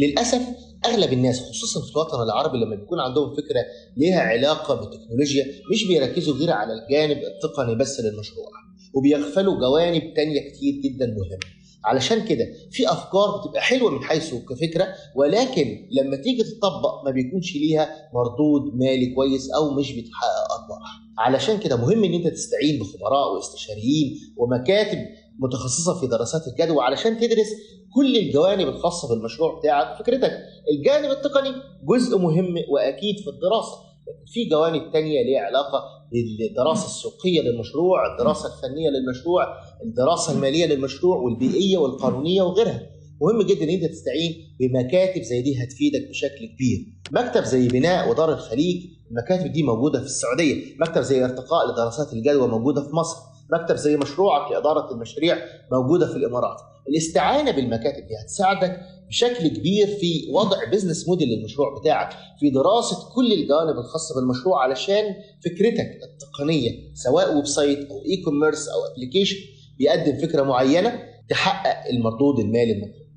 للاسف اغلب الناس خصوصا في الوطن العربي لما بيكون عندهم فكره ليها علاقه بالتكنولوجيا مش بيركزوا غير على الجانب التقني بس للمشروع، وبيغفلوا جوانب تانية كتير جدا مهمه. علشان كده في افكار بتبقى حلوه من حيث كفكره، ولكن لما تيجي تطبق ما بيكونش ليها مردود مالي كويس او مش بتحقق ارباح. علشان كده مهم ان انت تستعين بخبراء واستشاريين ومكاتب متخصصه في دراسات الجدوى علشان تدرس كل الجوانب الخاصه بالمشروع بتاعك وفكرتك. الجانب التقني جزء مهم واكيد في الدراسه، لكن في جوانب تانية ليها علاقه بالدراسه السوقيه للمشروع، الدراسه الفنيه للمشروع، الدراسه الماليه للمشروع، والبيئيه والقانونيه وغيرها. مهم جدا ان انت تستعين بمكاتب زي دي هتفيدك بشكل كبير. مكتب زي بناء ودار الخليج، المكاتب دي موجوده في السعوديه. مكتب زي ارتقاء لدراسات الجدوى موجوده في مصر. مكتب زي مشروعك لاداره المشاريع موجوده في الامارات. الاستعانه بالمكاتب دي هتساعدك بشكل كبير في وضع بزنس موديل للمشروع بتاعك، في دراسه كل الجوانب الخاصه بالمشروع علشان فكرتك التقنيه سواء ويب سايت او اي كوميرس او ابلكيشن بيقدم فكره معينه تحقق المردود المالي المطلوب.